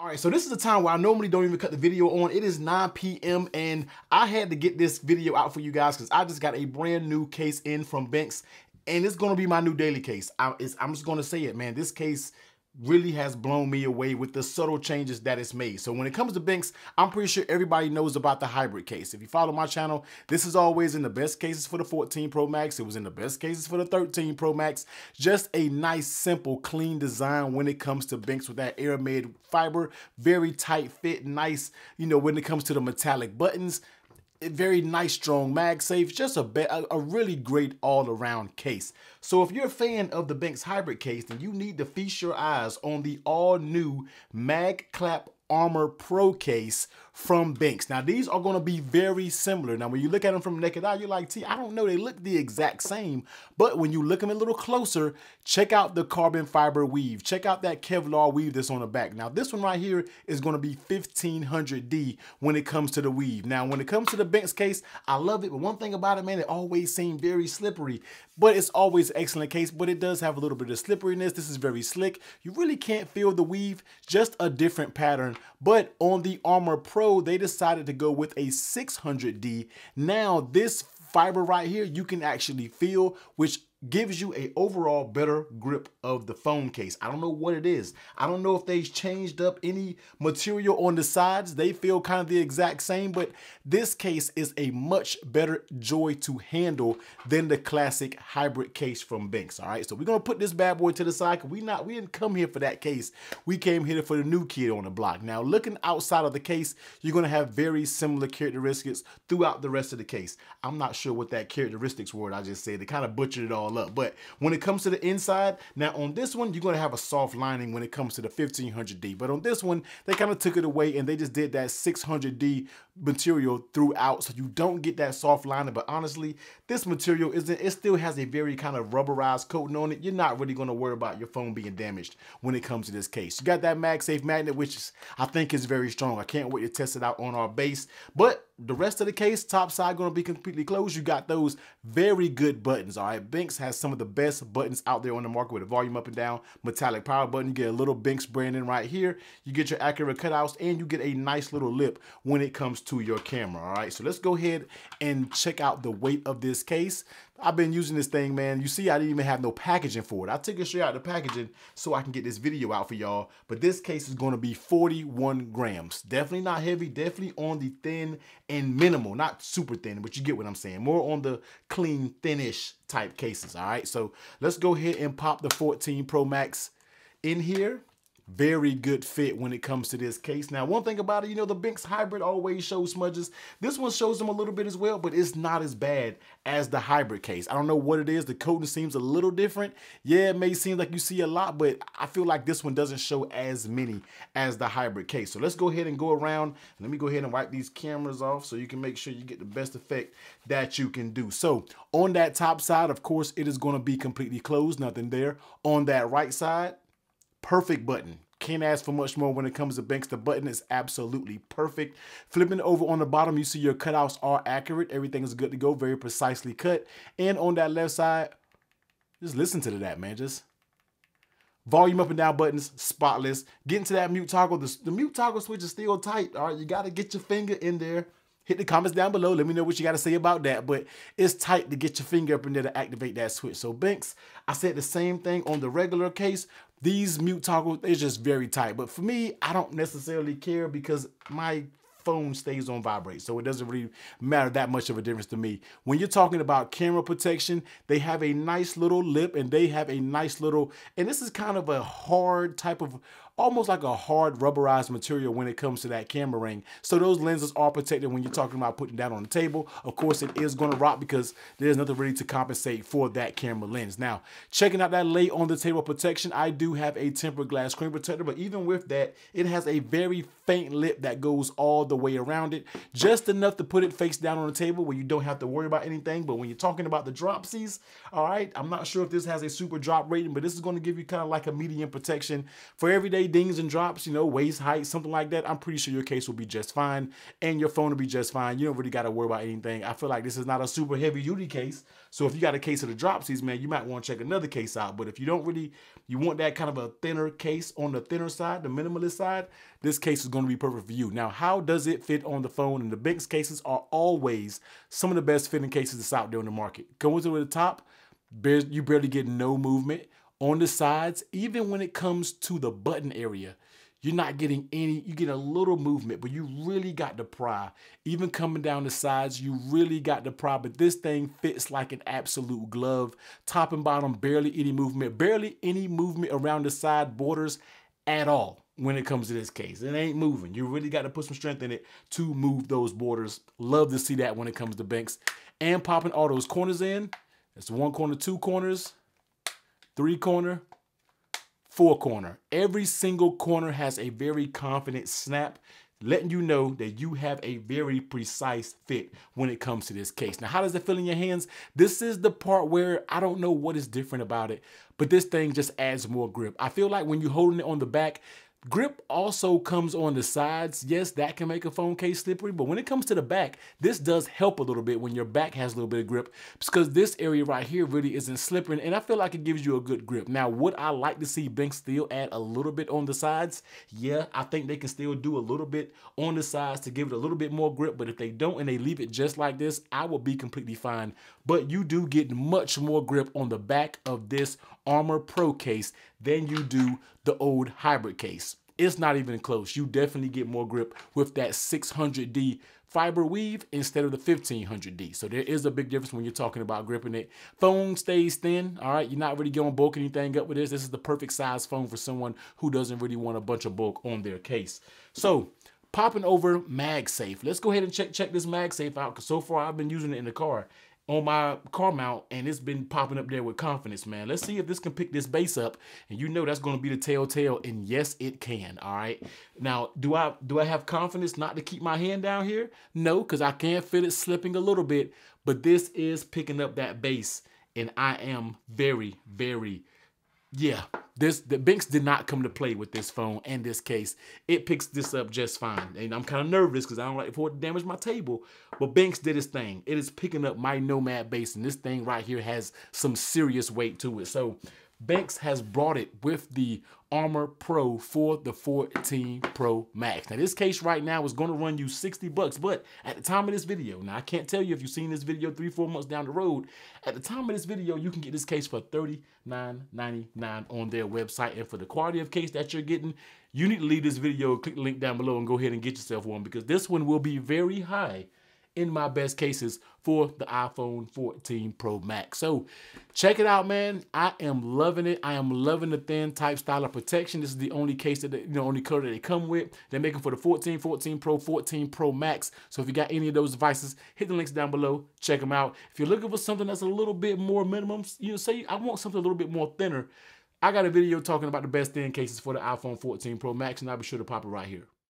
All right, so this is the time where I normally don't even cut the video on. It is 9 p.m. and I had to get this video out for you guys because I just got a brand new case in from Benks, and it's gonna be my new daily case. I'm just gonna say it, man. This case really has blown me away with the subtle changes that it's made. So when it comes to Benks, I'm pretty sure everybody knows about the hybrid case. If you follow my channel, this is always in the best cases for the 14 Pro Max. It was in the best cases for the 13 Pro Max. Just a nice, simple, clean design when it comes to Benks with that aramid fiber. Very tight fit, nice, you know, when it comes to the metallic buttons. Very nice, strong mag safe, just a really great all-around case. So if you're a fan of the Benks Hybrid Case, then you need to feast your eyes on the all-new Mag Clap Armor Pro case from Benks. Now these are going to be very similar. Now when you look at them from naked eye, you're like, T, I don't know, they look the exact same. But when you look them a little closer, check out the carbon fiber weave. Check out that Kevlar weave that's on the back. Now this one right here is going to be 1500D when it comes to the weave. Now when it comes to the Benks case, I love it. But one thing about it, man, it always seemed very slippery. But it's always an excellent case, but it does have a little bit of slipperiness. This is very slick. You really can't feel the weave, just a different pattern. But on the Armor Pro, they decided to go with a 600D. Now this fiber right here, you can actually feel, which gives you a overall better grip of the phone case. I don't know what it is. I don't know if they changed up any material on the sides. They feel kind of the exact same, but this case is a much better joy to handle than the classic hybrid case from Benks. All right, so we're gonna put this bad boy to the side because we didn't come here for that case. We came here for the new kid on the block. Now, looking outside of the case, you're gonna have very similar characteristics throughout the rest of the case. I'm not sure what that characteristics word I just said. They kind of butchered it all up. But when it comes to the inside, now on this one, you're going to have a soft lining when it comes to the 1500D. But on this one, they kind of took it away and they just did that 600D material throughout, so you don't get that soft lining. But honestly, this material it still has a very kind of rubberized coating on it. You're not really going to worry about your phone being damaged when it comes to this case. You got that MagSafe magnet, which I think is very strong. I can't wait to test it out on our base. But the rest of the case, top side going to be completely closed. You got those very good buttons. All right, Benks has some of the best buttons out there on the market with a volume up and down, metallic power button. You get a little Benks branding right here. You get your accurate cutouts, and you get a nice little lip when it comes to your camera. All right, so let's go ahead and check out the weight of this case. I've been using this thing, man. You see, I didn't even have no packaging for it. I took it straight out of the packaging so I can get this video out for y'all. But this case is going to be 41 grams. Definitely not heavy. Definitely on the thin and minimal. Not super thin, but you get what I'm saying. More on the clean, thinnish type cases. All right, so let's go ahead and pop the 14 Pro Max in here. Very good fit when it comes to this case. Now, one thing about it, you know, the Benks Hybrid always shows smudges. This one shows them a little bit as well, but it's not as bad as the hybrid case. I don't know what it is. The coating seems a little different. Yeah, it may seem like you see a lot, but I feel like this one doesn't show as many as the hybrid case. So let's go ahead and go around. Let me go ahead and wipe these cameras off so you can make sure you get the best effect that you can do. So on that top side, of course, it is going to be completely closed. Nothing there. On that right side, perfect button. Can't ask for much more when it comes to Benks. The button is absolutely perfect. Flipping over on the bottom, you see your cutouts are accurate. Everything is good to go, very precisely cut. And on that left side, just listen to that, man. Just volume up and down buttons, spotless. Getting to that mute toggle. The mute toggle switch is still tight. All right, you got to get your finger in there. Hit the comments down below. Let me know what you got to say about that. But it's tight to get your finger up in there to activate that switch. So Benks, I said the same thing on the regular case. These mute toggles, they're just very tight. But for me, I don't necessarily care because my phone stays on vibrate, so it doesn't really matter that much of a difference to me. When you're talking about camera protection, they have a nice little lip and they have a nice little, and this is kind of a hard type of, almost like a hard rubberized material when it comes to that camera ring. So those lenses are protected when you're talking about putting that on the table. Of course, it is going to rock because there's nothing really to compensate for that camera lens. Now, checking out that lay on the table protection, I do have a tempered glass screen protector, but even with that, it has a very faint lip that goes all the way around it, just enough to put it face down on the table where you don't have to worry about anything. But when you're talking about the dropsies, all right, I'm not sure if this has a super drop rating, but this is going to give you kind of like a medium protection for everyday dings and drops, you know, waist height, something like that, I'm pretty sure your case will be just fine and your phone will be just fine. You don't really got to worry about anything. I feel like this is not a super heavy duty case. So if you got a case of the dropsies, man, you might want to check another case out. But if you don't really, you want that kind of a thinner case on the thinner side, the minimalist side, this case is going to be perfect for you. Now, how does it fit on the phone? And the Benks cases are always some of the best fitting cases that's out there on the market. Going to the top, you barely get no movement. On the sides, even when it comes to the button area, you're not getting any, you get a little movement, but you really got to pry. Even coming down the sides, you really got to pry, but this thing fits like an absolute glove. Top and bottom, barely any movement around the side borders at all when it comes to this case. It ain't moving. You really got to put some strength in it to move those borders. Love to see that when it comes to Benks. And popping all those corners in. It's 1 corner, 2 corners, 3 corner, 4 corner. Every single corner has a very confident snap, letting you know that you have a very precise fit when it comes to this case. Now, how does it feel in your hands? This is the part where I don't know what is different about it, but this thing just adds more grip. I feel like when you're holding it on the back, grip also comes on the sides. Yes, that can make a phone case slippery, but when it comes to the back, this does help a little bit when your back has a little bit of grip, because this area right here really isn't slipping, and I feel like it gives you a good grip. Now, would I like to see Benks still add a little bit on the sides? Yeah, I think they can still do a little bit on the sides to give it a little bit more grip, but if they don't and they leave it just like this, I will be completely fine. But you do get much more grip on the back of this Armor Pro case than you do the old Hybrid case. It's not even close. You definitely get more grip with that 600D fiber weave instead of the 1500D. So there is a big difference when you're talking about gripping it. Phone stays thin, all right? You're not really going to bulk anything up with this. This is the perfect size phone for someone who doesn't really want a bunch of bulk on their case. So popping over MagSafe. Let's go ahead and check this MagSafe out, because so far I've been using it in the car, on my car mount, and it's been popping up there with confidence, man. Let's see if this can pick this base up, and you know that's going to be the telltale, and yes, it can, all right? Now, do I have confidence not to keep my hand down here? No, because I can feel it slipping a little bit, but this is picking up that base, and I am very, very, yeah, the Benks did not come to play with this phone and this case. It picks this up just fine. And I'm kind of nervous because I don't like for it to damage my table. But Benks did his thing. It is picking up my Nomad base. And this thing right here has some serious weight to it. So Benks has brought it with the Armor Pro for the 14 Pro Max. Now, this case right now is going to run you $60, but at the time of this video, now I can't tell you if you've seen this video 3-4 months down the road, at the time of this video, you can get this case for $39.99 on their website. And for the quality of case that you're getting, you need to leave this video, click the link down below, and go ahead and get yourself one, because this one will be very high in my best cases for the iPhone 14 Pro Max. So check it out, man. I am loving it. I am loving the thin type style of protection. This is the only case that only color that they come with. They're making for the 14, 14 Pro, 14 Pro Max. So if you got any of those devices, hit the links down below. Check them out. If you're looking for something that's a little bit more minimum, say I want something a little bit more thinner, I got a video talking about the best thin cases for the iPhone 14 Pro Max, and I'll be sure to pop it right here.